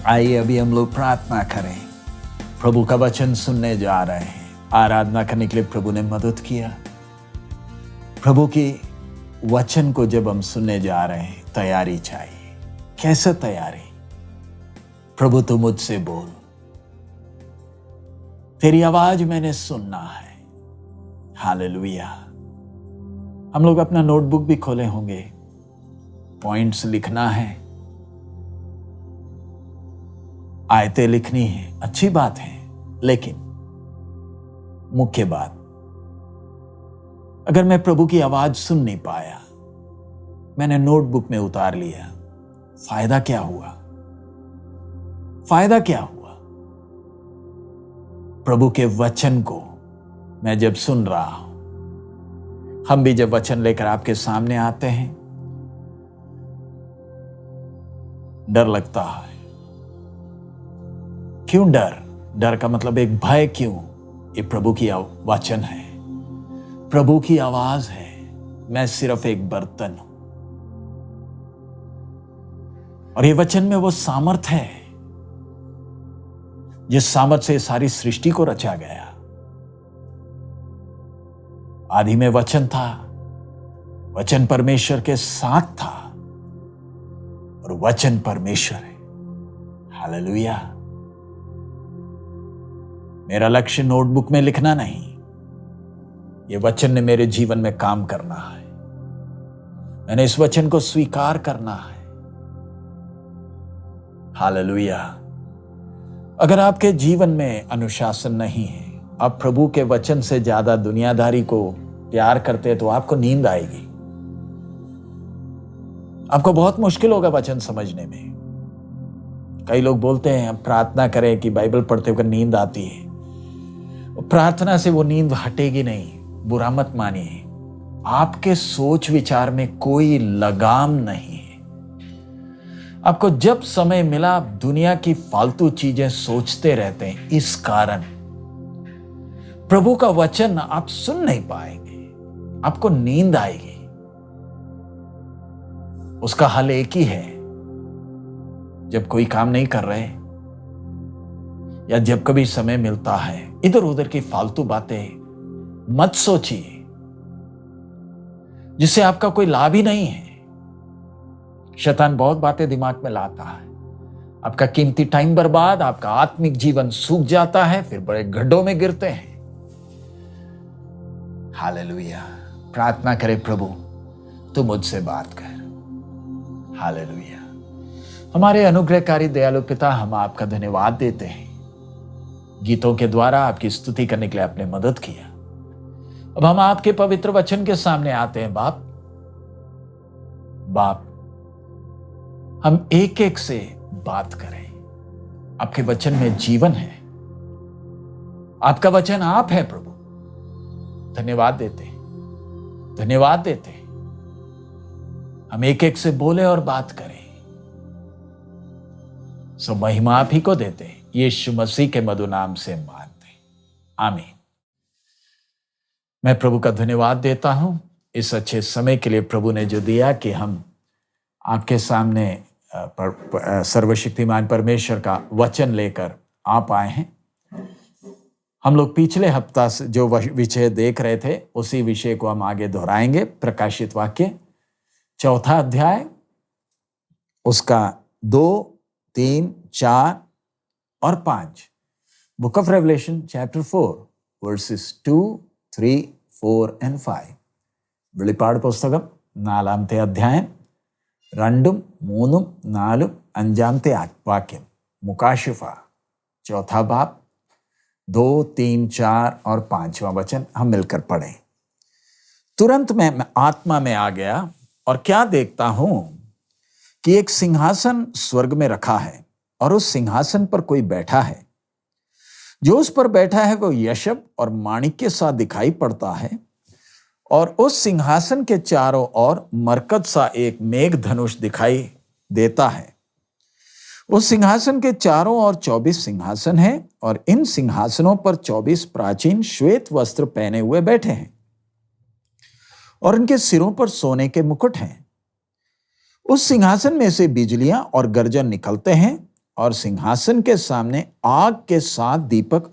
आइए अभी हम लोग प्रार्थना करें। प्रभु का वचन सुनने जा रहे हैं। आराधना करने के लिए प्रभु ने मदद किया। प्रभु की वचन को जब हम सुनने जा रहे हैं, तैयारी चाहिए। कैसे तैयारी? प्रभु तू मुझसे बोल, तेरी आवाज मैंने सुनना है। हालेलुया। हम लोग अपना नोटबुक भी खोले होंगे, पॉइंट्स लिखना है, आयतें लिखनी है, अच्छी बात है। लेकिन मुख्य बात, अगर मैं प्रभु की आवाज सुन नहीं पाया, मैंने नोटबुक में उतार लिया, फायदा क्या हुआ? फायदा क्या हुआ? प्रभु के वचन को मैं जब सुन रहा हूं, हम भी जब वचन लेकर आपके सामने आते हैं, डर लगता है। क्यों डर? डर का मतलब एक भय। क्यों? ये प्रभु की वचन है, प्रभु की आवाज है। मैं सिर्फ एक बर्तन हूं और ये वचन में वो सामर्थ है जिस सामर्थ से सारी सृष्टि को रचा गया। आदि में वचन था, वचन परमेश्वर के साथ था और वचन परमेश्वर है। हालेलुया। मेरा लक्ष्य नोटबुक में लिखना नहीं, यह वचन ने मेरे जीवन में काम करना है। मैंने इस वचन को स्वीकार करना है। हालेलुया। अगर आपके जीवन में अनुशासन नहीं है, आप प्रभु के वचन से ज्यादा दुनियादारी को प्यार करते हैं, तो आपको नींद आएगी। आपको बहुत मुश्किल होगा वचन समझने में। कई लोग बोलते हैं हम प्रार्थना करें कि बाइबल पढ़ते हुए नींद आती है। प्रार्थना से वो नींद हटेगी नहीं। बुरा मत मानिए, आपके सोच विचार में कोई लगाम नहीं है। आपको जब समय मिला आप दुनिया की फालतू चीजें सोचते रहते हैं। इस कारण प्रभु का वचन आप सुन नहीं पाएंगे, आपको नींद आएगी। उसका हल एक ही है। जब कोई काम नहीं कर रहे या जब कभी समय मिलता है, इधर उधर की फालतू बातें मत सोचिए जिससे आपका कोई लाभ ही नहीं है। शैतान बहुत बातें दिमाग में लाता है, आपका कीमती टाइम बर्बाद, आपका आत्मिक जीवन सूख जाता है, फिर बड़े गड्ढों में गिरते हैं। हालेलुया। प्रार्थना करें, प्रभु तू मुझसे बात कर। हालेलुया। हमारे अनुग्रहकारी दयालु पिता, हम आपका धन्यवाद देते हैं। गीतों के द्वारा आपकी स्तुति करने के लिए आपने मदद किया। अब हम आपके पवित्र वचन के सामने आते हैं। बाप, हम एक एक से बात करें। आपके वचन में जीवन है, आपका वचन आप है प्रभु। धन्यवाद देते, धन्यवाद देते। हम एक एक से बोले और बात करें। सब महिमा आप ही को देते, यीशु मसीह के मधुर नाम से मांगते, आमीन। मैं प्रभु का धन्यवाद देता हूं इस अच्छे समय के लिए प्रभु ने जो दिया कि हम आपके सामने सर्वशक्तिमान परमेश्वर का वचन लेकर आप आए हैं। हम लोग पिछले हफ्ता से जो विषय देख रहे थे, उसी विषय को हम आगे दोहराएंगे। प्रकाशित वाक्य 4 अध्याय, उसका 2, 3, 4 और 5। Book of revelation chapter 4 versus 2, 3, 4 and 5. വെളിപ്പാട് പുസ്തകം 4 അധ്യായം 2, 3, 4, 5 വാക്യം। मुकाशिफा 4 बाब 2, 3, 4 और 5वां वचन हम मिलकर पढ़ें। तुरंत मैं आत्मा में आ गया और क्या देखता हूं कि एक सिंहासन स्वर्ग में रखा है और उस सिंहासन पर कोई बैठा है। जो उस पर बैठा है वो यशब और माणिक के साथ दिखाई पड़ता है और उस सिंहासन के चारों ओर मरकत सा एक मेघ धनुष दिखाई देता है। उस सिंहासन के चारों ओर 24 सिंहासन हैं और इन सिंहासनों पर 24 प्राचीन श्वेत वस्त्र पहने हुए बैठे हैं और इनके सिरों पर सोने के मुकुट हैं। उस सिंहासन में से बिजलियां और गर्जन निकलते हैं और सिंहासन के सामने आग के 7 दीपक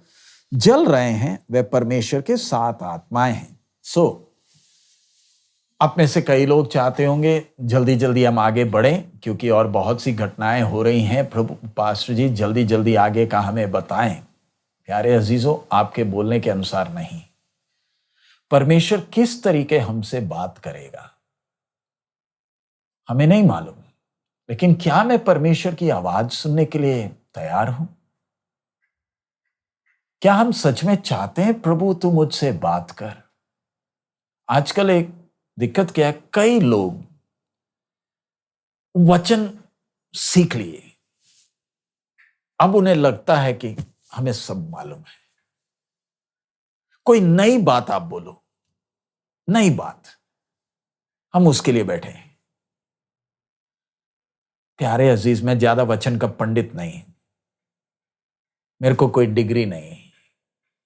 जल रहे हैं। वे परमेश्वर के 7 आत्माएं हैं। सो आप में से कई लोग चाहते होंगे जल्दी जल्दी हम आगे बढ़ें, क्योंकि और बहुत सी घटनाएं हो रही हैं। प्रभु पास्टर जी जल्दी जल्दी आगे का हमें बताएं। प्यारे अजीजों, आपके बोलने के अनुसार नहीं। परमेश्वर किस तरीके हमसे बात करेगा हमें नहीं मालूम, लेकिन क्या मैं परमेश्वर की आवाज सुनने के लिए तैयार हूं? क्या हम सच में चाहते हैं प्रभु तू मुझसे बात कर? आजकल एक दिक्कत क्या है, कई लोग वचन सीख लिए, अब उन्हें लगता है कि हमें सब मालूम है। कोई नई बात आप बोलो, नई बात, हम उसके लिए बैठे हैं। प्यारे अजीज, मैं ज्यादा वचन का पंडित नहीं, मेरे को कोई डिग्री नहीं,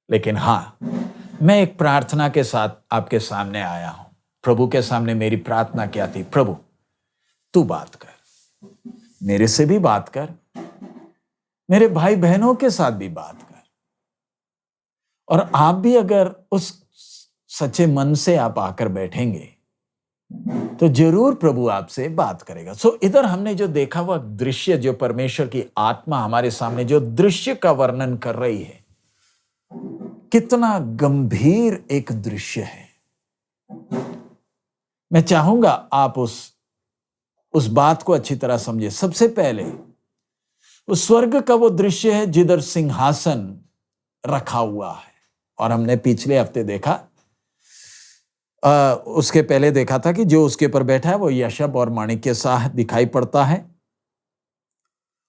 लेकिन हां, मैं एक प्रार्थना के साथ आपके सामने आया हूं। प्रभु के सामने मेरी प्रार्थना क्या थी? प्रभु तू बात कर, मेरे से भी बात कर, मेरे भाई बहनों के साथ भी बात कर, और आप भी अगर उस सच्चे मन से आप आकर बैठेंगे तो जरूर प्रभु आपसे बात करेगा। सो इधर हमने जो देखा वह दृश्य, जो परमेश्वर की आत्मा हमारे सामने जो दृश्य का वर्णन कर रही है, कितना गंभीर एक दृश्य है। मैं चाहूंगा आप उस बात को अच्छी तरह समझे। सबसे पहले उस स्वर्ग का वो दृश्य है जिधर सिंहासन रखा हुआ है, और हमने पिछले हफ्ते देखा, उसके पहले देखा था कि जो उसके ऊपर बैठा है वो यशब और माणिक्य सा दिखाई पड़ता है,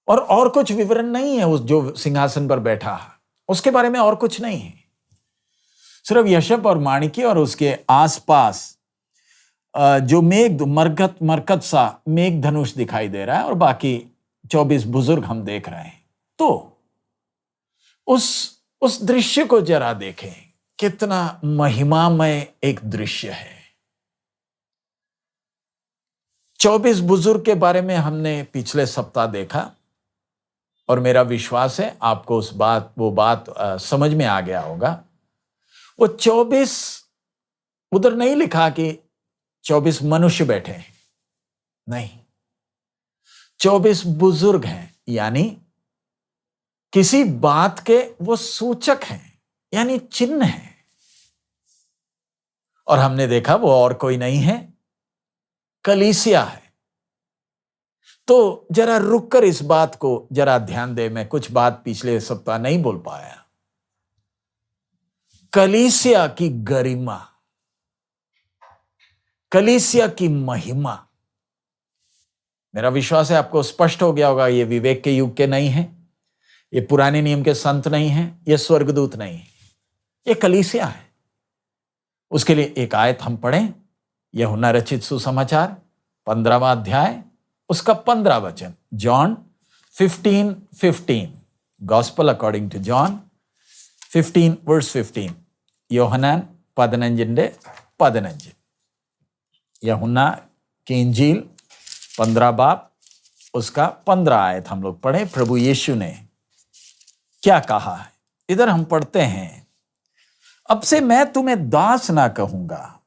और कुछ विवरण नहीं है। उस जो सिंहासन पर बैठा है उसके बारे में और कुछ नहीं है, सिर्फ यशब और माणिक्य और उसके आसपास जो मरकत सा मेघ धनुष दिखाई दे रहा है, और बाकी 24 बुजुर्ग हम देख रहे हैं। तो उस दृश्य को जरा देखें, कितना महिमामय एक दृश्य है। 24 बुजुर्ग के बारे में हमने पिछले सप्ताह देखा, और मेरा विश्वास है आपको वो बात समझ में आ गया होगा। वो 24 उधर नहीं लिखा कि 24 मनुष्य बैठे हैं, नहीं, 24 बुजुर्ग हैं, यानी किसी बात के वो सूचक हैं, यानी चिन्ह हैं। और हमने देखा वो और कोई नहीं है, कलीसिया है। तो जरा रुककर इस बात को जरा ध्यान दे। मैं कुछ बात पिछले सप्ताह नहीं बोल पाया। कलीसिया की गरिमा, कलीसिया की महिमा, मेरा विश्वास है आपको स्पष्ट हो गया होगा। ये विवेक के युग के नहीं है, ये पुराने नियम के संत नहीं है, ये स्वर्गदूत नहीं है, ये कलीसिया है। उसके लिए एक आयत हम पढ़ें, यूहन्ना रचित सुसमाचार 15वां अध्याय उसका 15 वचन, John 15:15, gospel according to John 15:15, Yohannan 15:15, Yuhanna की इंजील 15 बाब उसका 15 आयत हम लोग पढ़े। प्रभु यीशु ने क्या कहा है, इधर हम पढ़ते हैं, अब से मैं तुम्हें दास ना कहूंगा,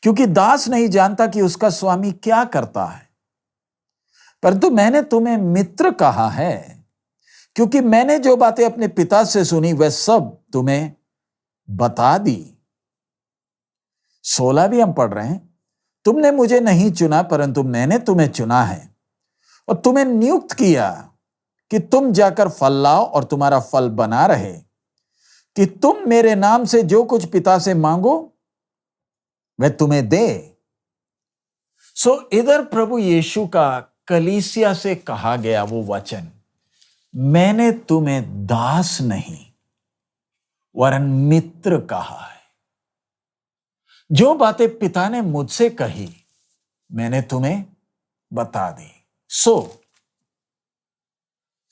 क्योंकि दास नहीं जानता कि उसका स्वामी क्या करता है, परंतु मैंने तुम्हें मित्र कहा है, क्योंकि मैंने जो बातें अपने पिता से सुनी वह सब तुम्हें बता दी। 16 भी हम पढ़ रहे हैं, तुमने मुझे नहीं चुना परंतु मैंने तुम्हें चुना है और तुम्हें नियुक्त किया कि तुम जाकर फल लाओ और तुम्हारा फल बना रहे, कि तुम मेरे नाम से जो कुछ पिता से मांगो वह तुम्हें दे। सो इधर प्रभु यीशु का कलीसिया से कहा गया वो वचन, मैंने तुम्हें दास नहीं वरन मित्र कहा है। जो बातें पिता ने मुझसे कही मैंने तुम्हें बता दी। सो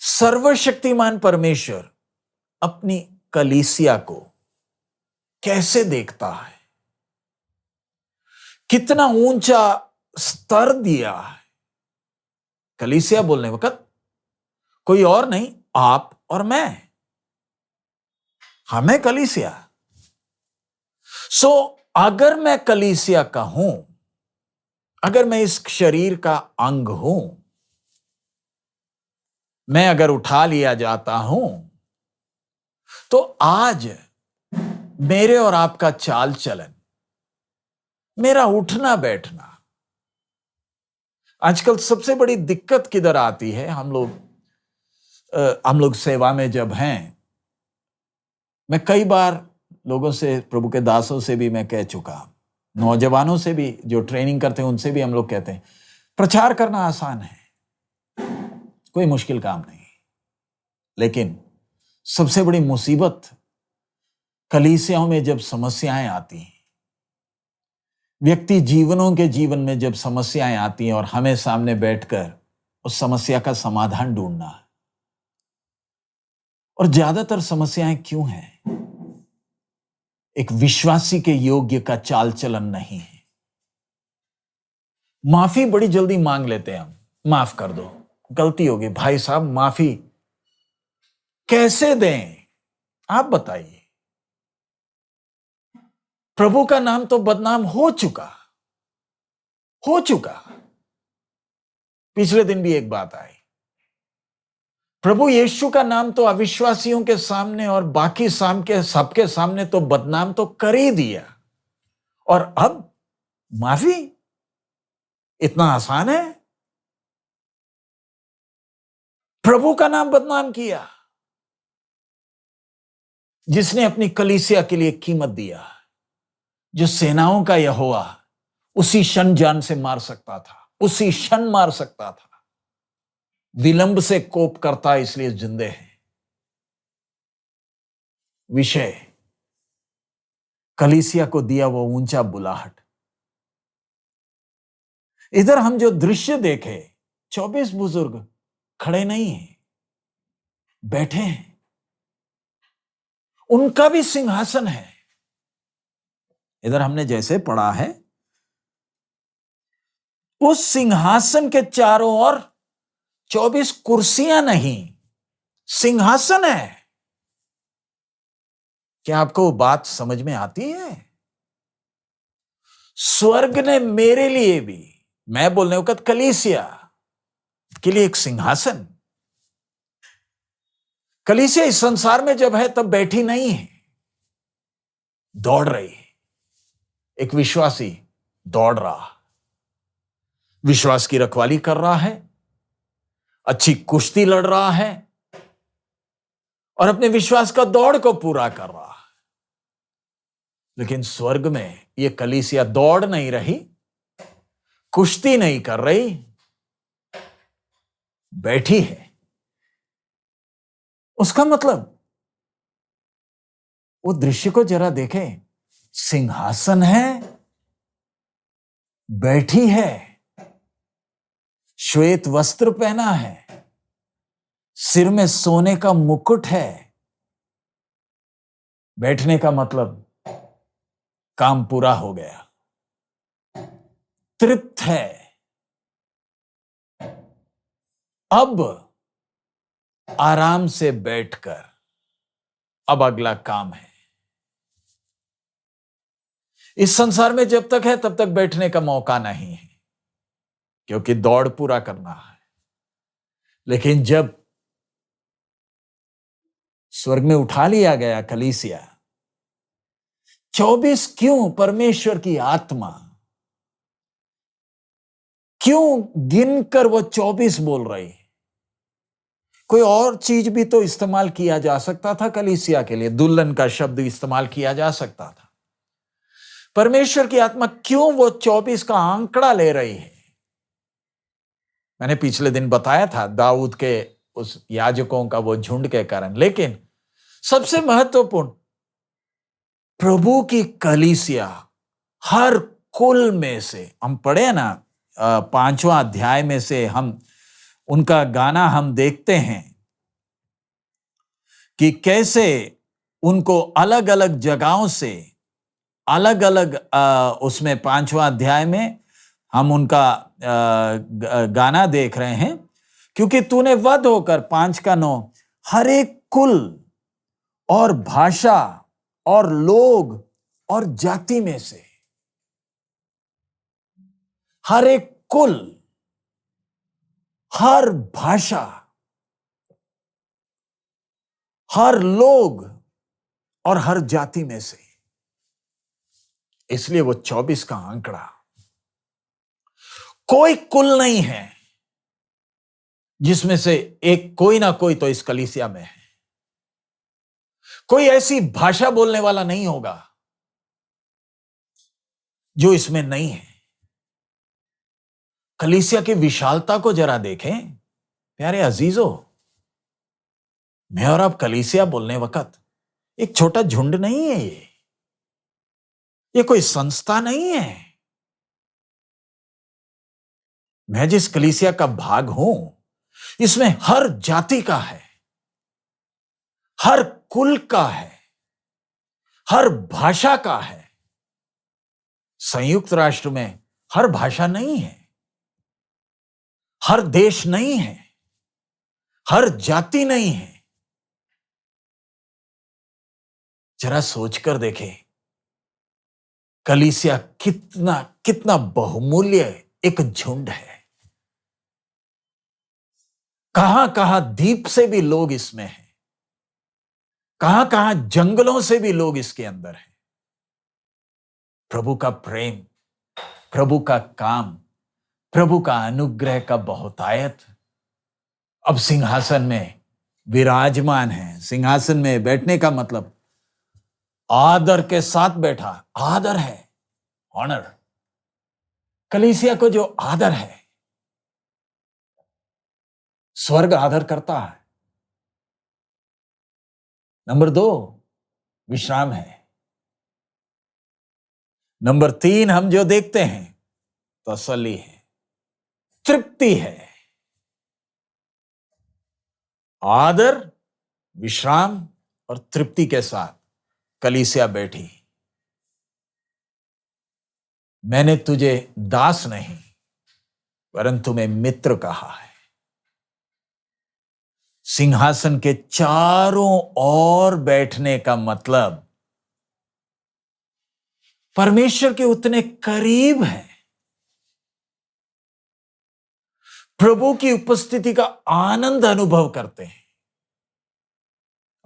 सर्वशक्तिमान परमेश्वर अपनी कलीसिया को कैसे देखता है, कितना ऊंचा स्तर दिया है। कलीसिया बोलने वक्त कोई और नहीं, आप और मैं, हमें कलीसिया। अगर मैं कलीसिया का हूं, अगर मैं इस शरीर का अंग हूं, मैं अगर उठा लिया जाता हूं, तो आज मेरे और आपका चाल चलन, मेरा उठना बैठना, आजकल सबसे बड़ी दिक्कत किधर आती है? हम लोग सेवा में जब हैं, मैं कई बार लोगों से, प्रभु के दासों से भी मैं कह चुका, नौजवानों से भी जो ट्रेनिंग करते हैं उनसे भी हम लोग कहते हैं, प्रचार करना आसान है, कोई मुश्किल काम नहीं। लेकिन सबसे बड़ी मुसीबत कलीसियाओं में जब समस्याएं आती हैं, व्यक्ति जीवनों के जीवन में जब समस्याएं आती हैं और हमें सामने बैठकर उस समस्या का समाधान ढूंढना है। और ज्यादातर समस्याएं क्यों हैं? एक विश्वासी के योग्य का चाल चलन नहीं है। माफी बड़ी जल्दी मांग लेते हैं हम, माफ कर दो, गलती होगी। भाई साहब, माफी कैसे दें आप बताइए? प्रभु का नाम तो बदनाम हो चुका। पिछले दिन भी एक बात आई, प्रभु यीशु का नाम तो अविश्वासियों के सामने और बाकी सबके सामने तो बदनाम तो कर ही दिया, और अब माफी इतना आसान है? प्रभु का नाम बदनाम किया, जिसने अपनी कलीसिया के लिए कीमत दिया, जो सेनाओं का यहोवा उसी क्षण जान से मार सकता था, उसी क्षण मार सकता था, विलंब से कोप करता इसलिए जिंदे हैं। विषय कलीसिया को दिया वो ऊंचा बुलाहट। इधर हम जो दृश्य देखे, 24 बुजुर्ग खड़े नहीं हैं, बैठे हैं, उनका भी सिंहासन है। इधर हमने जैसे पढ़ा है, उस सिंहासन के चारों ओर 24 कुर्सियां नहीं, सिंहासन है। क्या आपको बात समझ में आती है? स्वर्ग ने मेरे लिए भी, मैं बोलने वक्त कलीसिया के लिए, एक सिंहासन। कलीसिया इस संसार में जब है तब बैठी नहीं है, दौड़ रही है। एक विश्वासी दौड़ रहा, विश्वास की रखवाली कर रहा है, अच्छी कुश्ती लड़ रहा है और अपने विश्वास का दौड़ को पूरा कर रहा है। लेकिन स्वर्ग में यह कलीसिया दौड़ नहीं रही, कुश्ती नहीं कर रही, बैठी है। उसका मतलब, वो दृश्य को जरा देखें, सिंहासन है, बैठी है, श्वेत वस्त्र पहना है, सिर में सोने का मुकुट है। बैठने का मतलब काम पूरा हो गया, तृप्त है, अब आराम से बैठकर अब अगला काम है। इस संसार में जब तक है तब तक बैठने का मौका नहीं है, क्योंकि दौड़ पूरा करना है। लेकिन जब स्वर्ग में उठा लिया गया कलीसिया, 24 क्यों? परमेश्वर की आत्मा क्यों गिनकर वो 24 बोल रही है? कोई और चीज भी तो इस्तेमाल किया जा सकता था कलीसिया के लिए, दुल्हन का शब्द इस्तेमाल किया जा सकता था। परमेश्वर की आत्मा क्यों वो 24 का आंकड़ा ले रही है? मैंने पिछले दिन बताया था दाऊद के उस याजकों का वो झुंड के कारण। लेकिन सबसे महत्वपूर्ण, प्रभु की कलीसिया हर कुल में से, हम पढ़े ना 5वां अध्याय में से, हम उनका गाना हम देखते हैं कि कैसे उनको अलग अलग जगहों से, अलग अलग उसमें 5वां अध्याय में हम उनका गाना देख रहे हैं क्योंकि तूने वध होकर 5:9 हर एक कुल और भाषा और लोग और जाति में से, हर एक कुल, हर भाषा, हर लोग और हर जाति में से, इसलिए वो 24 का आंकड़ा। कोई कुल नहीं है जिसमें से एक कोई ना कोई तो इस कलीसिया में है। कोई ऐसी भाषा बोलने वाला नहीं होगा जो इसमें नहीं है। कलीसिया की विशालता को जरा देखें प्यारे अजीजों। मैं और आप कलीसिया बोलने वक्त एक छोटा झुंड नहीं है, ये कोई संस्था नहीं है। मैं जिस कलीसिया का भाग हूं, इसमें हर जाति का है, हर कुल का है, हर भाषा का है। संयुक्त राष्ट्र में हर भाषा नहीं है, हर देश नहीं है, हर जाति नहीं है। जरा सोचकर देखें, कलीसिया कितना कितना बहुमूल्य एक झुंड है। कहां कहां द्वीप से भी लोग इसमें हैं, कहां कहां जंगलों से भी लोग इसके अंदर हैं। प्रभु का प्रेम, प्रभु का काम, प्रभु का अनुग्रह का बहुतायत अब सिंहासन में विराजमान है। सिंहासन में बैठने का मतलब आदर के साथ बैठा, आदर है, ऑनर। कलीसिया को जो आदर है, स्वर्ग आदर करता है। नंबर 2 विश्राम है। नंबर 3 हम जो देखते हैं तसल्ली है, तृप्ति है। आदर, विश्राम और तृप्ति के साथ कलीसिया बैठी। मैंने तुझे दास नहीं परंतु मैं मित्र कहा है। सिंहासन के चारों ओर बैठने का मतलब परमेश्वर के उतने करीब है, प्रभु की उपस्थिति का आनंद अनुभव करते हैं।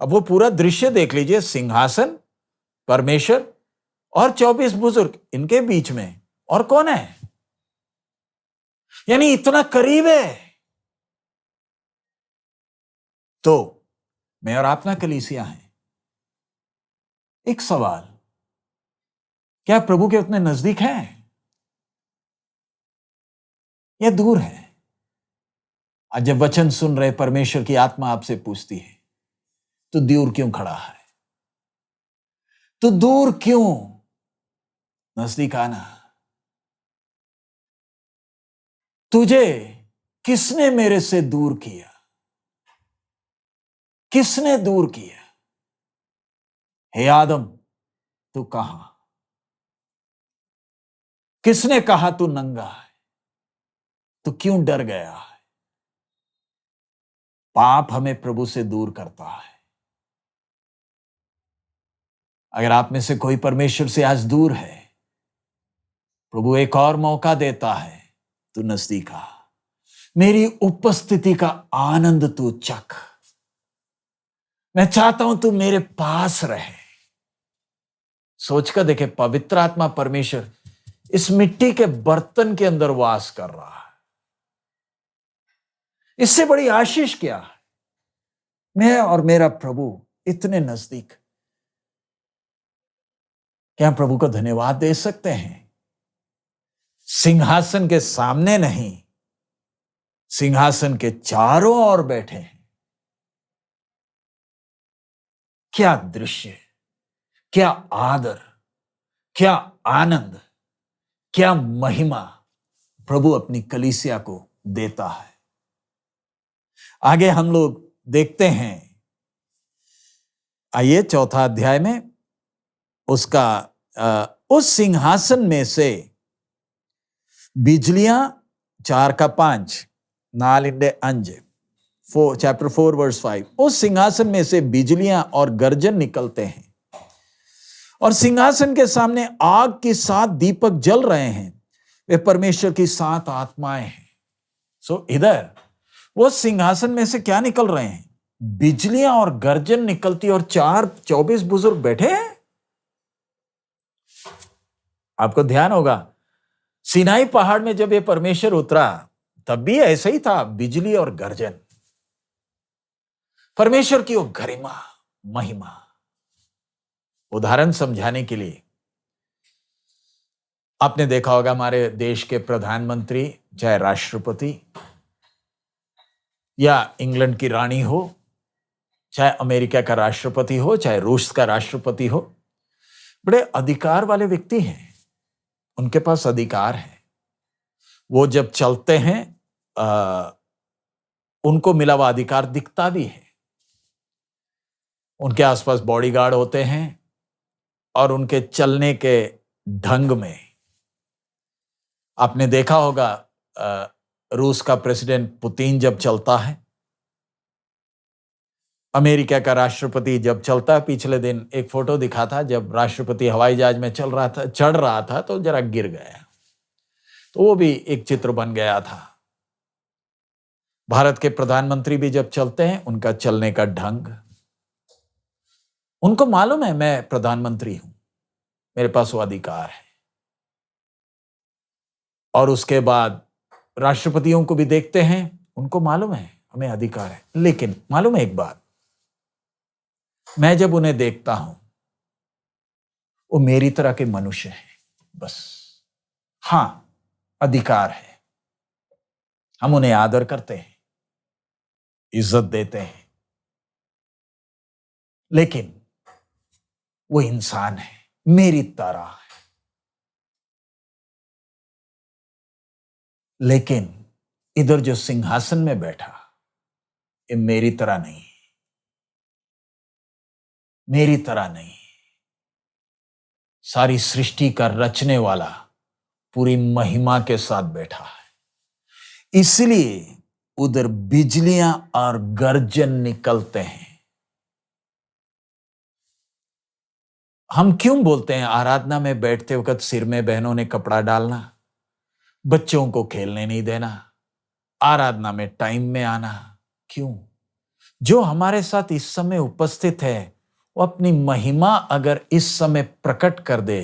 अब वो पूरा दृश्य देख लीजिए, सिंहासन, परमेश्वर और 24 बुजुर्ग, इनके बीच में और कौन है? यानी इतना करीब है। तो मैं और आप ना कलीसिया हैं। एक सवाल, क्या प्रभु के उतने नजदीक हैं या दूर है? आज जब वचन सुन रहे, परमेश्वर की आत्मा आपसे पूछती है, तू दूर क्यों खड़ा है? तू दूर क्यों? नजदीक आना। तुझे किसने मेरे से दूर किया? किसने दूर किया? हे आदम, तू कहां? किसने कहा तू नंगा है? तू क्यों डर गया है? पाप हमें प्रभु से दूर करता है। अगर आप में से कोई परमेश्वर से आज दूर है, प्रभु एक और मौका देता है, तू नजदीक आ। मेरी उपस्थिति का आनंद तू चख। मैं चाहता हूं तू मेरे पास रहे। सोचकर देखे, पवित्र आत्मा परमेश्वर इस मिट्टी के बर्तन के अंदर वास कर रहा है। इससे बड़ी आशीष क्या है? मैं और मेरा प्रभु इतने नजदीक। क्या प्रभु को धन्यवाद दे सकते हैं? सिंहासन के सामने नहीं, सिंहासन के चारों ओर बैठे हैं। क्या दृश्य, क्या आदर, क्या आनंद, क्या महिमा प्रभु अपनी कलीसिया को देता है। आगे हम लोग देखते हैं, आइए 4 अध्याय में उसका उस सिंहासन में से बिजलियां 4 का 5 4 5 चैप्टर 4 वर्स 5, उस सिंहासन में से बिजलियां और गर्जन निकलते हैं और सिंहासन के सामने आग के 7 दीपक जल रहे हैं, वे परमेश्वर की 7 आत्माएं हैं। सो इधर वो सिंहासन में से क्या निकल रहे हैं? बिजलियां और गर्जन निकलती और 24 बुजुर्ग बैठे हैं। आपको ध्यान होगा सिनाई पहाड़ में जब ये परमेश्वर उतरा तब भी ऐसा ही था, बिजली और गर्जन। परमेश्वर की वो गरिमा, महिमा। उदाहरण समझाने के लिए आपने देखा होगा हमारे देश के प्रधानमंत्री, चाहे राष्ट्रपति या इंग्लैंड की रानी हो, चाहे अमेरिका का राष्ट्रपति हो, चाहे रूस का राष्ट्रपति हो, बड़े अधिकार वाले व्यक्ति हैं। उनके पास अधिकार है। वो जब चलते हैं उनको मिला हुआ अधिकार दिखता भी है। उनके आसपास बॉडीगार्ड होते हैं और उनके चलने के ढंग में आपने देखा होगा रूस का प्रेसिडेंट पुतिन जब चलता है, अमेरिका का राष्ट्रपति जब चलता है। पिछले दिन एक फोटो दिखा था जब राष्ट्रपति हवाई जहाज में चढ़ रहा था तो जरा गिर गया, तो वो भी एक चित्र बन गया था। भारत के प्रधानमंत्री भी जब चलते हैं, उनका चलने का ढंग, उनको मालूम है मैं प्रधानमंत्री हूं, मेरे पास वो अधिकार है। और उसके बाद राष्ट्रपतियों को भी देखते हैं, उनको मालूम है हमें अधिकार है। लेकिन मालूम है एक बात, मैं जब उन्हें देखता हूं वो मेरी तरह के मनुष्य हैं बस। हां, अधिकार है, हम उन्हें आदर करते हैं, इज्जत देते हैं, लेकिन वो इंसान है, मेरी तरह है। लेकिन इधर जो सिंहासन में बैठा, ये मेरी तरह नहीं, मेरी तरह नहीं। सारी सृष्टि का रचने वाला पूरी महिमा के साथ बैठा है। इसलिए उधर बिजलियां और गर्जन निकलते हैं। हम क्यों बोलते हैं आराधना में बैठते वक्त सिर में बहनों ने कपड़ा डालना, बच्चों को खेलने नहीं देना, आराधना में टाइम में आना? क्यों? जो हमारे साथ इस समय उपस्थित है वो अपनी महिमा अगर इस समय प्रकट कर दे,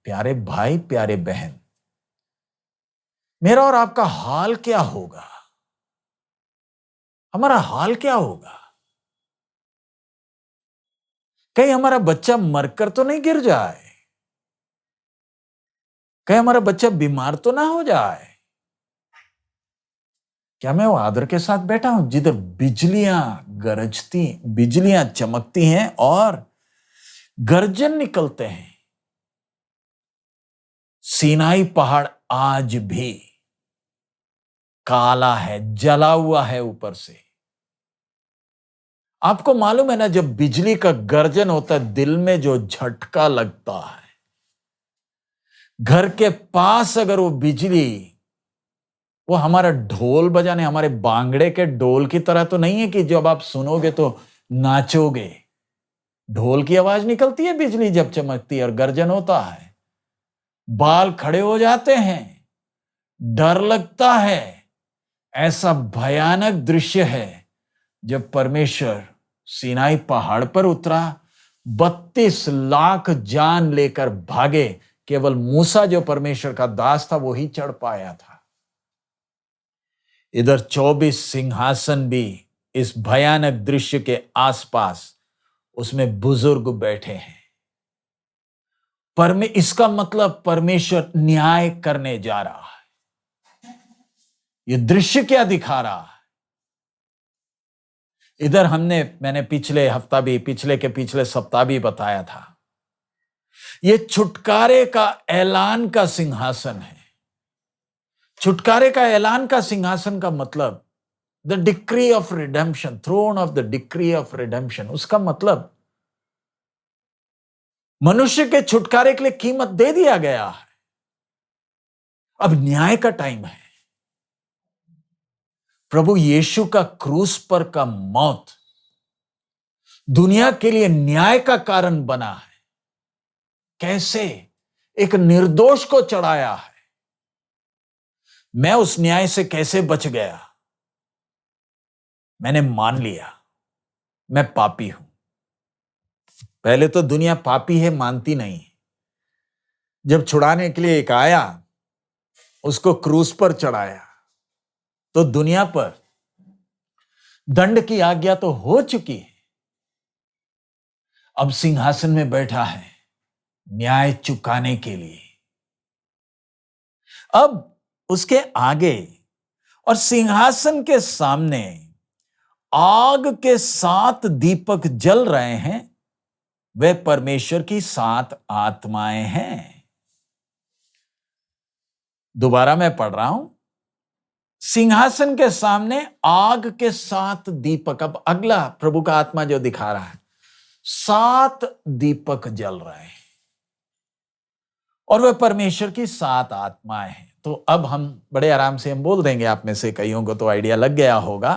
प्यारे भाई, प्यारे बहन, मेरा और आपका हाल क्या होगा? हमारा हाल क्या होगा? कहीं हमारा बच्चा मरकर तो नहीं गिर जाए, कहीं हमारा बच्चा बीमार तो ना हो जाए। क्या मैं वो आदर के साथ बैठा हूं जिधर बिजलियां गरजती, बिजलियां चमकती हैं और गर्जन निकलते हैं? सीनाई पहाड़ आज भी काला है, जला हुआ है ऊपर से। आपको मालूम है ना, जब बिजली का गर्जन होता है, दिल में जो झटका लगता है, घर के पास अगर वो बिजली, वो हमारा ढोल बजाने, हमारे बांगड़े के ढोल की तरह तो नहीं है कि जब आप सुनोगे तो नाचोगे। ढोल की आवाज निकलती है बिजली जब चमकती है और गर्जन होता है, बाल खड़े हो जाते हैं, डर लगता है। ऐसा भयानक दृश्य है जब परमेश्वर सीनाई पहाड़ पर उतरा, 32 लाख जान लेकर भागे। केवल मूसा जो परमेश्वर का दास था वो ही चढ़ पाया था। इधर 24 सिंहासन भी इस भयानक दृश्य के आसपास, उसमें बुजुर्ग बैठे हैं। इसका मतलब परमेश्वर न्याय करने जा रहा है। ये दृश्य क्या दिखा रहा है? इधर मैंने पिछले सप्ताह भी बताया था, ये छुटकारे का ऐलान का सिंहासन है। छुटकारे का ऐलान का सिंहासन का मतलब the decree of redemption, throne of the decree of redemption. उसका मतलब मनुष्य के छुटकारे के लिए कीमत दे दिया गया है। अब न्याय का टाइम है। प्रभु यीशु का क्रूस पर का मौत दुनिया के लिए न्याय का कारण बना है। कैसे? एक निर्दोष को चढ़ाया है। मैं उस न्याय से कैसे बच गया? मैंने मान लिया मैं पापी हूं। पहले तो दुनिया पापी है मानती नहीं। जब छुड़ाने के लिए एक आया, उसको क्रूस पर चढ़ाया, तो दुनिया पर दंड की आज्ञा तो हो चुकी है। अब सिंहासन में बैठा है न्याय चुकाने के लिए। अब उसके आगे और सिंहासन के सामने आग के 7 दीपक जल रहे हैं। वे परमेश्वर की 7 आत्माएं हैं। दोबारा मैं पढ़ रहा हूं। सिंहासन के सामने आग के 7 दीपक। अब अगला प्रभु का आत्मा जो दिखा रहा है, 7 दीपक जल रहे हैं और वे परमेश्वर की 7 आत्माएं हैं। तो अब हम बड़े आराम से हम बोल देंगे, आप में से कईयों को तो आइडिया लग गया होगा।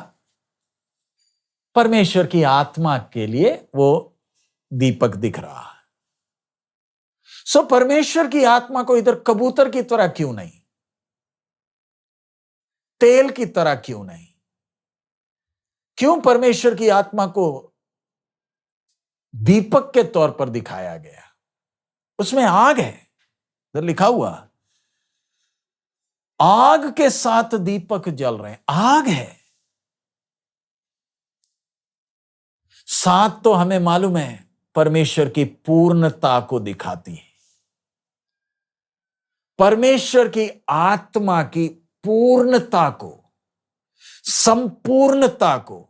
परमेश्वर की आत्मा के लिए वो दीपक दिख रहा है। सो परमेश्वर की आत्मा को इधर कबूतर की तरह क्यों नहीं, तेल की तरह क्यों नहीं? क्यों परमेश्वर की आत्मा को दीपक के तौर पर दिखाया गया? उसमें आग है, इधर लिखा हुआ आग के 7 दीपक जल रहे हैं। आग है। 7 तो हमें मालूम है परमेश्वर की पूर्णता को दिखाती है। परमेश्वर की आत्मा की पूर्णता को, संपूर्णता को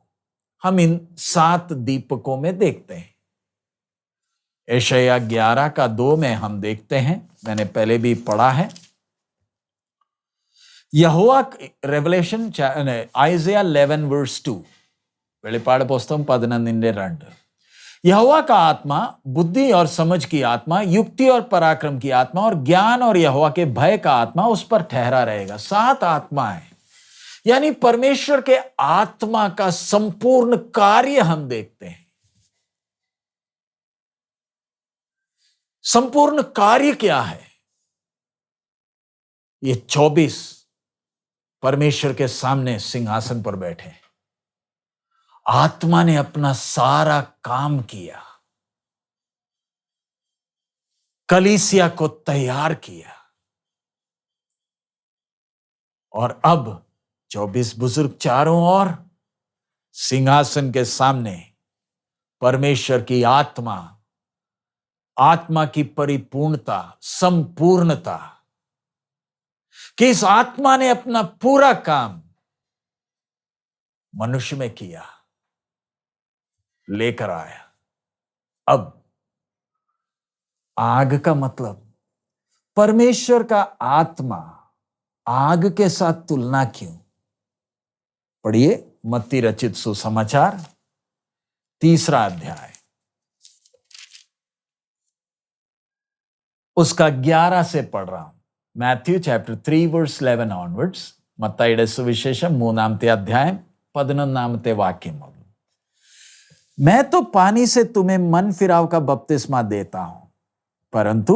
हम इन 7 दीपकों में देखते हैं। यशायाह 11 का 2 में हम देखते हैं, मैंने पहले भी पढ़ा है। यहोवा रेवलेशन Isaiah 11 verse 2 വെളിപ്പാട് പുസ്തകം 11:2 यहोवा का आत्मा बुद्धि और समझ की आत्मा, युक्ति और पराक्रम की आत्मा और ज्ञान और यहोवा के भय का आत्मा उस पर ठहरा रहेगा। 7 आत्माएं, यानी परमेश्वर के आत्मा का संपूर्ण कार्य हम देखते हैं। संपूर्ण कार्य क्या है? ये 24 परमेश्वर के सामने सिंहासन पर बैठे। आत्मा ने अपना सारा काम किया, कलीसिया को तैयार किया, और अब 24 बुजुर्ग चारों ओर सिंहासन के सामने परमेश्वर की आत्मा, आत्मा की परिपूर्णता, संपूर्णता, कि इस आत्मा ने अपना पूरा काम मनुष्य में किया, लेकर आया। अब आग का मतलब, परमेश्वर का आत्मा आग के साथ तुलना क्यों? पढ़िए मत्ती रचित सुसमाचार 3 अध्याय, उसका 11 से पढ़ रहा हूं। Matthew chapter 3 verse 11 onwards. മത്തായിയുടെ സുവിശേഷം 3 अध्याय 11 वाक्य मुതൽ, मैं तो पानी से तुम्हें मन फिराव का बपतिस्मा देता हूं, परंतु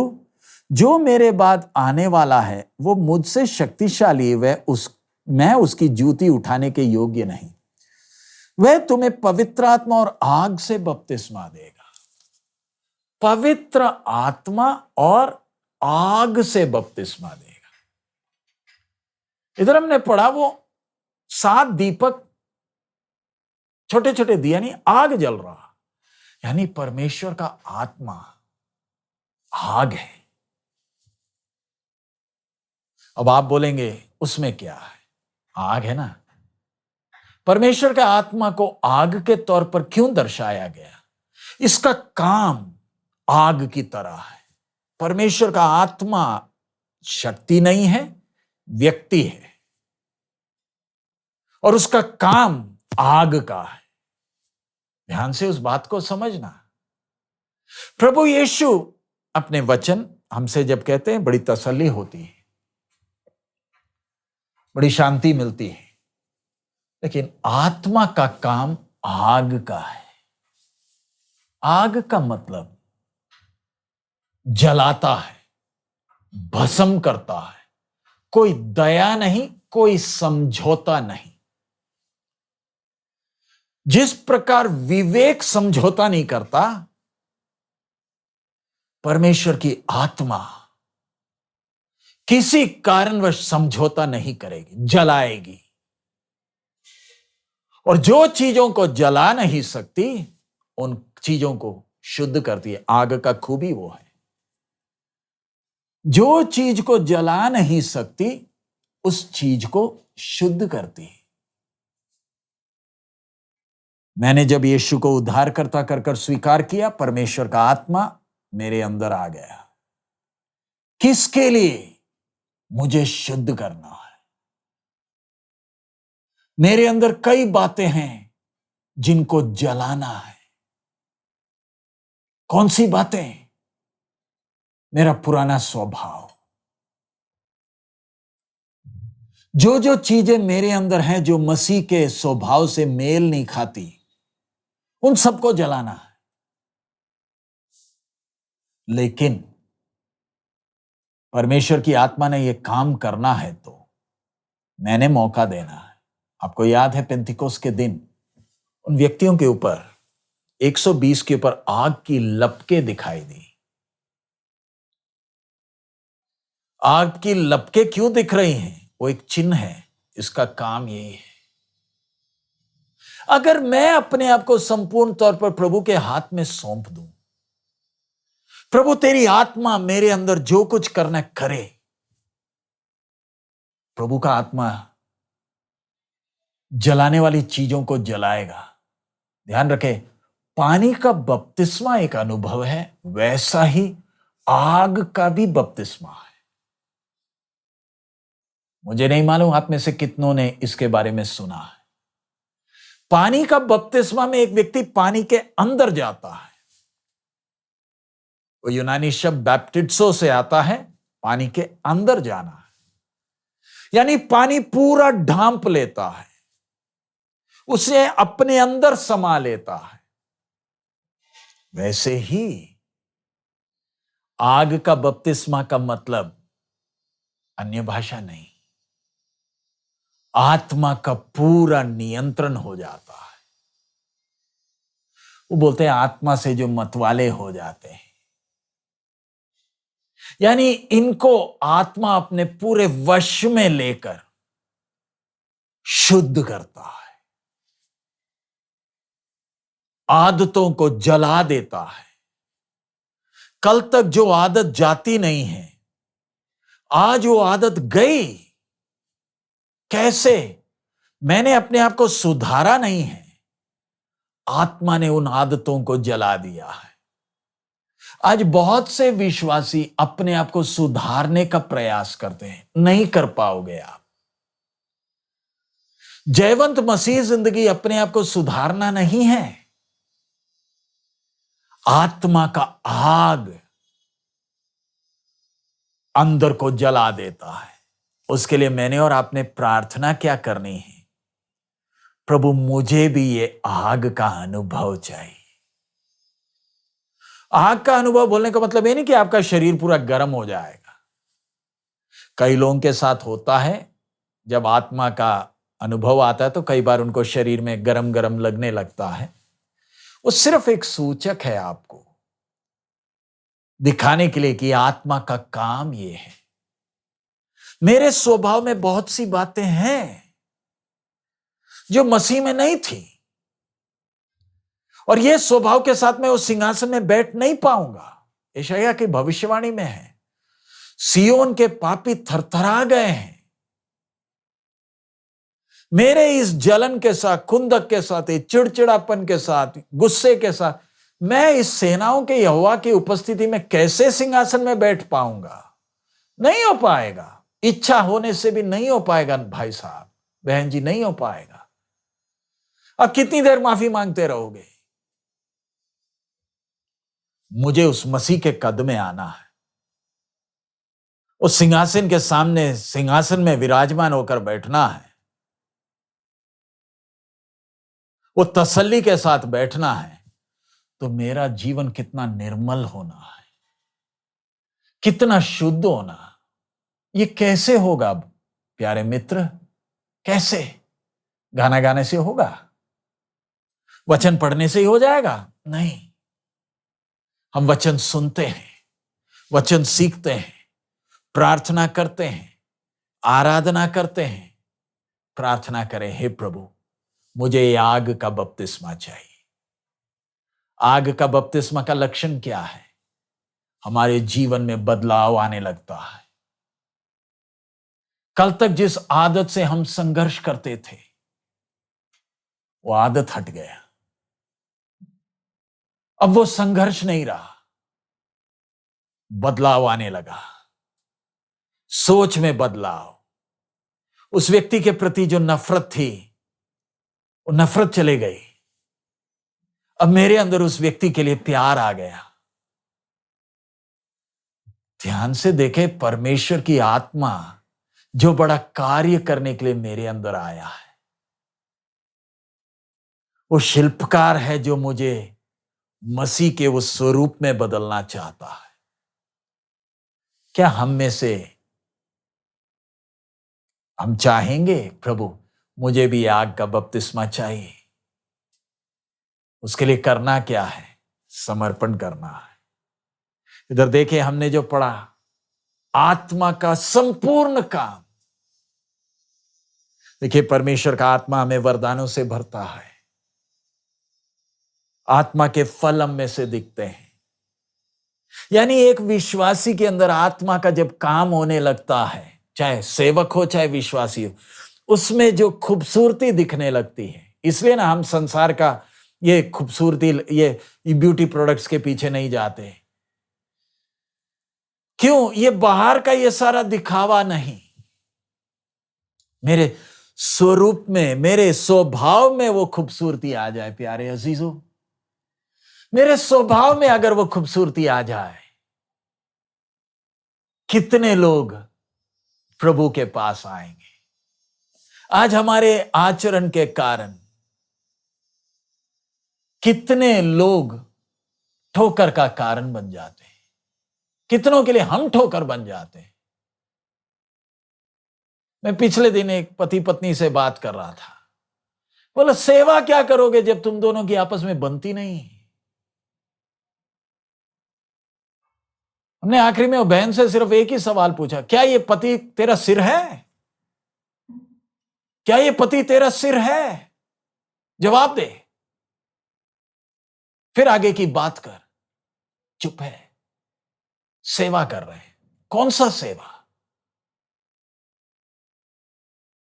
जो मेरे बाद आने वाला है वो मुझसे शक्तिशाली, मैं उसकी जूती उठाने के योग्य नहीं। वह तुम्हें पवित्र आत्मा और आग से बपतिस्मा देगा। पवित्र आत्मा और आग से बपतिस्मा देगा। इधर हमने पढ़ा वो 7 दीपक, छोटे छोटे दिया नहीं, आग जल रहा, यानी परमेश्वर का आत्मा आग है। अब आप बोलेंगे उसमें क्या है? आग है ना। परमेश्वर के आत्मा को आग के तौर पर क्यों दर्शाया गया? इसका काम आग की तरह है। परमेश्वर का आत्मा शक्ति नहीं है, व्यक्ति है, और उसका काम आग का है। ध्यान से उस बात को समझना। प्रभु यीशु अपने वचन हमसे जब कहते हैं, बड़ी तसल्ली होती है, बड़ी शांति मिलती है। लेकिन आत्मा का काम आग का है। आग का मतलब जलाता है, भस्म करता है। कोई दया नहीं, कोई समझौता नहीं। जिस प्रकार विवेक समझौता नहीं करता, परमेश्वर की आत्मा किसी कारणवश समझौता नहीं करेगी, जलाएगी। और जो चीजों को जला नहीं सकती, उन चीजों को शुद्ध करती है। आग का खूबी वो है, जो चीज को जला नहीं सकती उस चीज को शुद्ध करती है। मैंने जब यीशु को उद्धारकर्ता कर कर स्वीकार किया, परमेश्वर का आत्मा मेरे अंदर आ गया। किसके लिए? मुझे शुद्ध करना है। मेरे अंदर कई बातें हैं जिनको जलाना है। कौन सी बातें? मेरा पुराना स्वभाव। जो जो चीजें मेरे अंदर हैं जो मसीह के स्वभाव से मेल नहीं खाती, उन सबको जलाना है। लेकिन परमेश्वर की आत्मा ने यह काम करना है तो मैंने मौका देना है। आपको याद है पेंतिकोस्त के दिन उन व्यक्तियों के ऊपर 120 के ऊपर आग की लपकें दिखाई दी। आग की लपकें क्यों दिख रही हैं? वो एक चिन्ह है, इसका काम यही है। अगर मैं अपने आप को संपूर्ण तौर पर प्रभु के हाथ में सौंप दूं, प्रभु तेरी आत्मा मेरे अंदर जो कुछ करना करे, प्रभु का आत्मा जलाने वाली चीजों को जलाएगा। ध्यान रखें, पानी का बपतिस्मा एक अनुभव है, वैसा ही आग का भी बपतिस्मा है। मुझे नहीं मालूम आप में से कितनों ने इसके बारे में सुना है। पानी का बपतिस्मा में एक व्यक्ति पानी के अंदर जाता है। वो यूनानी शब्द बैप्टिस्मो से आता है, पानी के अंदर जाना है। यानी पानी पूरा ढांप लेता है, उसे अपने अंदर समा लेता है। वैसे ही आग का बपतिस्मा का मतलब अन्य भाषा नहीं, आत्मा का पूरा नियंत्रण हो जाता है। वो बोलते हैं आत्मा से जो मतवाले हो जाते हैं, यानी इनको आत्मा अपने पूरे वश में लेकर शुद्ध करता है, आदतों को जला देता है। कल तक जो आदत जाती नहीं है, आज वो आदत गई। कैसे? मैंने अपने आप को सुधारा नहीं है, आत्मा ने उन आदतों को जला दिया है। आज बहुत से विश्वासी अपने आप को सुधारने का प्रयास करते हैं, नहीं कर पाओगे आप। जयवंत मसीह जिंदगी अपने आप को सुधारना नहीं है, आत्मा का आग अंदर को जला देता है। उसके लिए मैंने और आपने प्रार्थना क्या करनी है? प्रभु मुझे भी ये आग का अनुभव चाहिए। आग का अनुभव बोलने का मतलब ये नहीं कि आपका शरीर पूरा गर्म हो जाएगा। कई लोगों के साथ होता है, जब आत्मा का अनुभव आता है तो कई बार उनको शरीर में गरम गरम लगने लगता है। वो सिर्फ एक सूचक है आपको दिखाने के लिए कि आत्मा का काम ये है। मेरे स्वभाव में बहुत सी बातें हैं जो मसीह में नहीं थी, और ये स्वभाव के साथ मैं उस सिंहासन में बैठ नहीं पाऊंगा। यशायाह की भविष्यवाणी में है, सियोन के पापी थरथरा गए हैं मेरे इस जलन के साथ, खुंदक के साथ, चिड़चिड़ापन के साथ, गुस्से के साथ। मैं इस सेनाओं के यहोवा की उपस्थिति में कैसे सिंहासन में बैठ पाऊंगा? नहीं हो पाएगा। इच्छा होने से भी नहीं हो पाएगा भाई साहब, बहन जी, नहीं हो पाएगा। अब कितनी देर माफी मांगते रहोगे? मुझे उस मसीह के कद में आना है, उस सिंहासन के सामने सिंहासन में विराजमान होकर बैठना है। वो तसल्ली के साथ बैठना है, तो मेरा जीवन कितना निर्मल होना है, कितना शुद्ध होना, ये कैसे होगा प्यारे मित्र? कैसे? गाना गाने से होगा? वचन पढ़ने से ही हो जाएगा? नहीं। हम वचन सुनते हैं, वचन सीखते हैं, प्रार्थना करते हैं, आराधना करते हैं, प्रार्थना करें, हे प्रभु मुझे ये आग का बपतिस्मा चाहिए। आग का बपतिस्मा का लक्षण क्या है? हमारे जीवन में बदलाव आने लगता है। कल तक जिस आदत से हम संघर्ष करते थे, वो आदत हट गया। अब वो संघर्ष नहीं रहा, बदलाव आने लगा। सोच में बदलाव, उस व्यक्ति के प्रति जो नफरत थी, वो नफरत चले गई। अब मेरे अंदर उस व्यक्ति के लिए प्यार आ गया। ध्यान से देखे, परमेश्वर की आत्मा जो बड़ा कार्य करने के लिए मेरे अंदर आया है, वो शिल्पकार है जो मुझे मसीह के उस स्वरूप में बदलना चाहता है। क्या हम में से हम चाहेंगे, प्रभु मुझे भी आग का बपतिस्मा चाहिए? उसके लिए करना क्या है? समर्पण करना है। इधर देखिए, हमने जो पढ़ा, आत्मा का संपूर्ण काम। देखिए, परमेश्वर का आत्मा हमें वरदानों से भरता है, आत्मा के फल हम में से दिखते हैं। यानी एक विश्वासी के अंदर आत्मा का जब काम होने लगता है, चाहे सेवक हो चाहे विश्वासी हो, उसमें जो खूबसूरती दिखने लगती है। इसलिए ना हम संसार का ये खूबसूरती, ये ब्यूटी प्रोडक्ट्स के पीछे नहीं जाते। क्यों? ये बाहर का ये सारा दिखावा नहीं, मेरे स्वरूप में, मेरे स्वभाव में वो खूबसूरती आ जाए। प्यारे अजीजों, मेरे स्वभाव में अगर वो खूबसूरती आ जाए, कितने लोग प्रभु के पास आएंगे। आज हमारे आचरण के कारण कितने लोग ठोकर का कारण बन जाते हैं, कितनों के लिए हम ठोकर बन जाते हैं। मैं पिछले दिन एक पति पत्नी से बात कर रहा था, बोला सेवा क्या करोगे जब तुम दोनों की आपस में बनती नहीं? हमने आखिरी में वो बहन से सिर्फ एक ही सवाल पूछा, क्या ये पति तेरा सिर है? क्या ये पति तेरा सिर है? जवाब दे, फिर आगे की बात कर। चुप है, सेवा कर रहे हैं। कौन सा सेवा?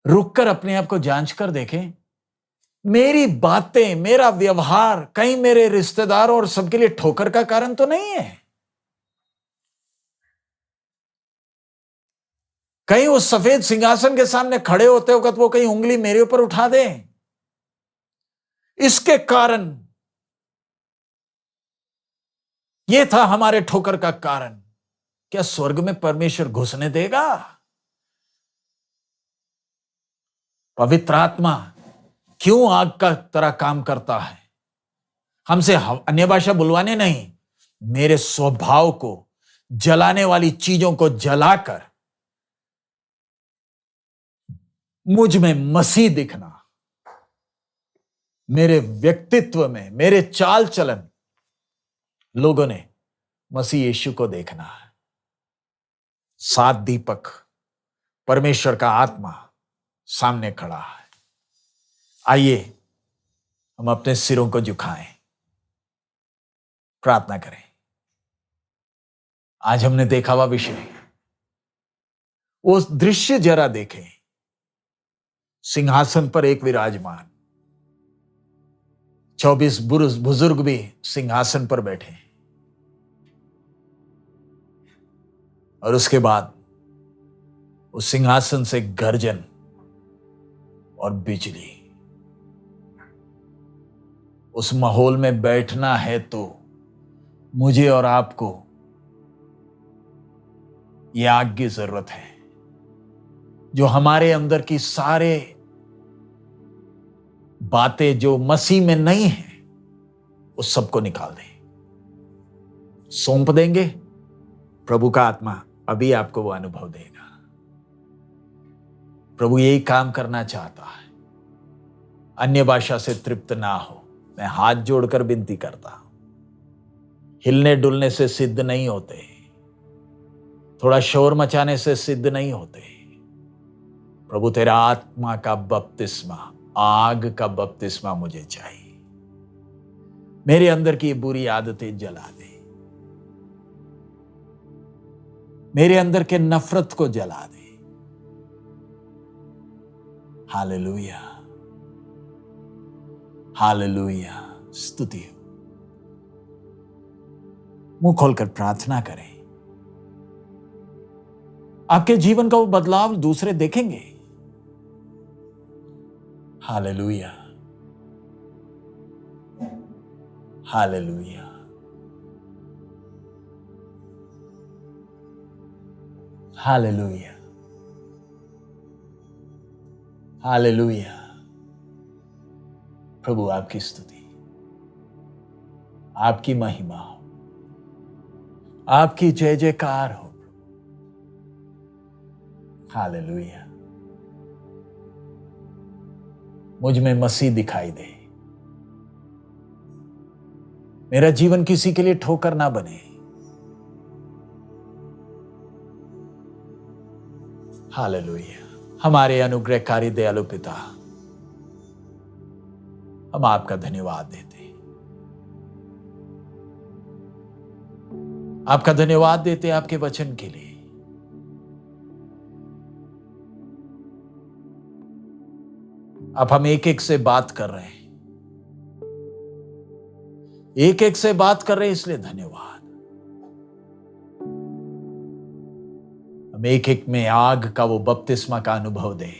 रुककर अपने आप को जांच कर देखें, मेरी बातें, मेरा व्यवहार कहीं मेरे रिश्तेदारों और सबके लिए ठोकर का कारण तो नहीं है? कहीं उस सफेद सिंहासन के सामने खड़े होते वक्त वो कहीं उंगली मेरे ऊपर उठा दे, इसके कारण ये था हमारे ठोकर का कारण। क्या स्वर्ग में परमेश्वर घुसने देगा? पवित्र आत्मा क्यों आग का तरह काम करता है? हमसे अन्य भाषा बुलवाने नहीं, मेरे स्वभाव को जलाने वाली चीजों को जलाकर मुझ में मसीह दिखना, मेरे व्यक्तित्व में, मेरे चाल चलन, लोगों ने मसीह यीशु को देखना है। 7 दीपक, परमेश्वर का आत्मा सामने खड़ा है। आइए हम अपने सिरों को झुकाएं, प्रार्थना करें। आज हमने देखा हुआ विषय, वो दृश्य जरा देखें। सिंहासन पर एक विराजमान, 24 बुजुर्ग भी सिंहासन पर बैठे, और उसके बाद उस सिंहासन से गर्जन और बिजली। उस माहौल में बैठना है तो मुझे और आपको यह आग की जरूरत है, जो हमारे अंदर की सारे बातें जो मसीह में नहीं है उस सबको निकाल दें, सौंप देंगे। प्रभु का आत्मा अभी आपको वो अनुभव देगा। प्रभु यही काम करना चाहता है। अन्य भाषा से तृप्त ना हो। मैं हाथ जोड़कर विनती करता हूं, हिलने डुलने से सिद्ध नहीं होते, थोड़ा शोर मचाने से सिद्ध नहीं होते। प्रभु तेरा आत्मा का बपतिस्मा, आग का बपतिस्मा मुझे चाहिए। मेरे अंदर की बुरी आदतें जला दे, मेरे अंदर के नफरत को जला दे। हालेलुया, हालेलुया, स्तुति हो। मुंह खोलकर प्रार्थना करें। आपके जीवन का वो बदलाव दूसरे देखेंगे। Hallelujah, hallelujah, hallelujah, hallelujah. प्रभु आपकी स्तुति, आपकी महिमा हो, आपकी जय जयकार हो। हालेलुया। मुझ में मसीह दिखाई दे। मेरा जीवन किसी के लिए ठोकर ना बने। हालेलुया। हमारे अनुग्रहकारी दयालु पिता, हम आपका धन्यवाद देते हैं। आपका धन्यवाद देते हैं आपके वचन के लिए। आप हम एक एक से बात कर रहे हैं, एक एक से बात कर रहे हैं, इसलिए धन्यवाद। हम एक एक में आग का वो बपतिस्मा का अनुभव दें,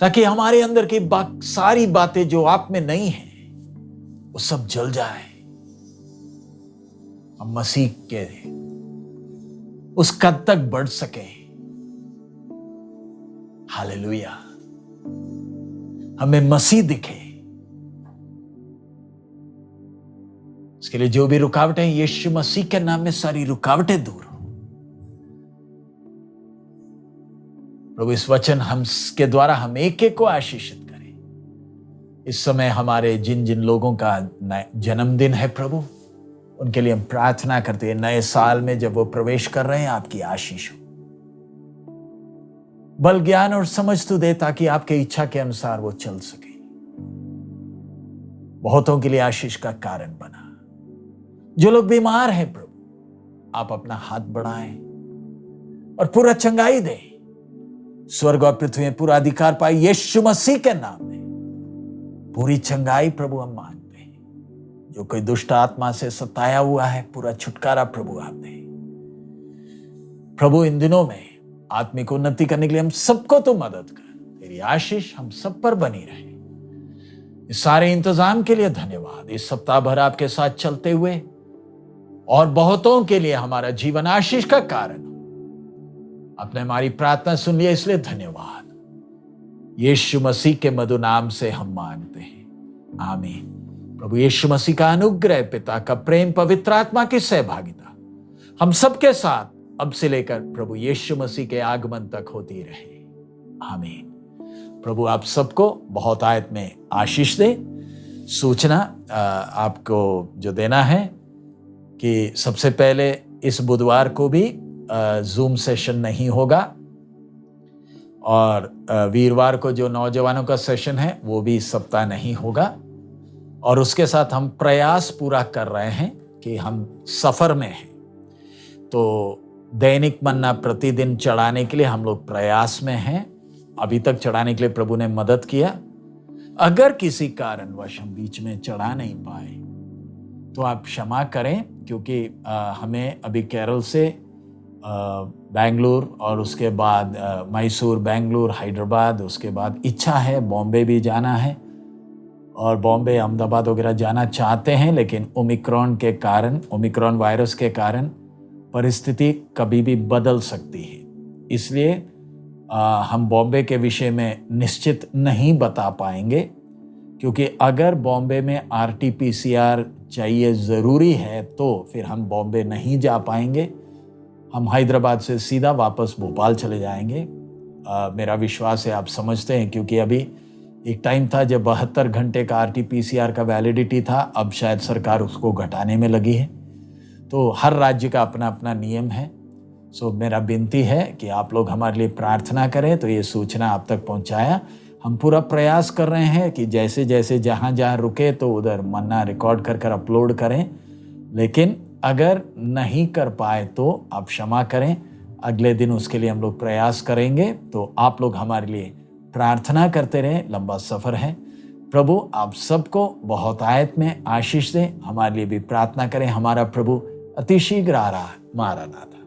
ताकि हमारे अंदर की सारी बातें जो आप में नहीं है वो सब जल जाए। हम मसीह के उस कद तक बढ़ सके। हालेलुया। हमें मसीह दिखे। इसके लिए जो भी रुकावटें, यीशु मसीह के नाम में सारी रुकावटें दूर हो। प्रभु इस वचन हम के द्वारा हम एक एक को आशीषित करें। इस समय हमारे जिन जिन लोगों का जन्मदिन है प्रभु, उनके लिए हम प्रार्थना करते हैं, नए साल में जब वो प्रवेश कर रहे हैं, आपकी आशीष हो। बल, ज्ञान और समझ तू दे, ताकि आपके इच्छा के अनुसार वो चल सके। बहुतों के लिए आशीष का कारण बना। जो लोग बीमार हैं प्रभु, आप अपना हाथ बढ़ाएं और पूरा चंगाई दें। स्वर्ग और पृथ्वी में पूरा अधिकार पाए यीशु मसीह के नाम में पूरी चंगाई प्रभु हम मांगते हैं। जो कोई दुष्ट आत्मा से सताया हुआ है, पूरा छुटकारा प्रभु आप दें। प्रभु इन दिनों में आत्मिक उन्नति करने के लिए हम सबको तो मदद कर। तेरी आशीष हम सब पर बनी रहे। इस सारे इंतजाम के लिए धन्यवाद। इस सप्ताह भर आपके साथ चलते हुए और बहुतों के लिए हमारा जीवन आशीष का कारण हो। आपने हमारी प्रार्थना सुन लिया, इसलिए धन्यवाद। यीशु मसीह के मधुर नाम से हम मांगते हैं, आमीन। प्रभु यीशु मसीह का अनुग्रह, पिता का प्रेम, पवित्र आत्मा की सहभागिता हम सबके साथ अब से लेकर प्रभु यीशु मसीह के आगमन तक होती रहे, आमीन। प्रभु आप सबको बहुत आयत में आशीष दे। सूचना आपको जो देना है कि सबसे पहले इस बुधवार को भी जूम सेशन नहीं होगा, और वीरवार को जो नौजवानों का सेशन है वो भी इस सप्ताह नहीं होगा। और उसके साथ हम प्रयास पूरा कर रहे हैं कि हम सफर में हैं, तो दैनिक मन्ना प्रतिदिन चढ़ाने के लिए हम लोग प्रयास में हैं। अभी तक चढ़ाने के लिए प्रभु ने मदद किया। अगर किसी कारणवश हम बीच में चढ़ा नहीं पाए तो आप क्षमा करें, क्योंकि हमें अभी केरल से बेंगलुरु और उसके बाद मैसूर, बेंगलुरु, हैदराबाद, उसके बाद इच्छा है बॉम्बे भी जाना है, और बॉम्बे, अहमदाबाद वगैरह जाना चाहते हैं, लेकिन ओमिक्रॉन वायरस के कारण परिस्थिति कभी भी बदल सकती है। इसलिए हम बॉम्बे के विषय में निश्चित नहीं बता पाएंगे, क्योंकि अगर बॉम्बे में RT-PCR चाहिए ज़रूरी है तो फिर हम बॉम्बे नहीं जा पाएंगे। हम हैदराबाद से सीधा वापस भोपाल चले जाएंगे। मेरा विश्वास है आप समझते हैं, क्योंकि अभी एक टाइम था जब 72 घंटे का RT-PCR का वैलिडिटी था, अब शायद सरकार उसको घटाने में लगी है। तो हर राज्य का अपना अपना नियम है। सो मेरा विनती है कि आप लोग हमारे लिए प्रार्थना करें। तो ये सूचना आप तक पहुंचाया। हम पूरा प्रयास कर रहे हैं कि जैसे जैसे जहाँ जहाँ रुके तो उधर मन्ना रिकॉर्ड कर कर अपलोड करें, लेकिन अगर नहीं कर पाए तो आप क्षमा करें। अगले दिन उसके लिए हम लोग प्रयास करेंगे। तो आप लोग हमारे लिए प्रार्थना करते रहें। लंबा सफ़र है। प्रभु आप सबको बहुत आयत में आशीष दें। हमारे लिए भी प्रार्थना करें। हमारा प्रभु अति शीघ्र आ रहा है। मारा नाथा।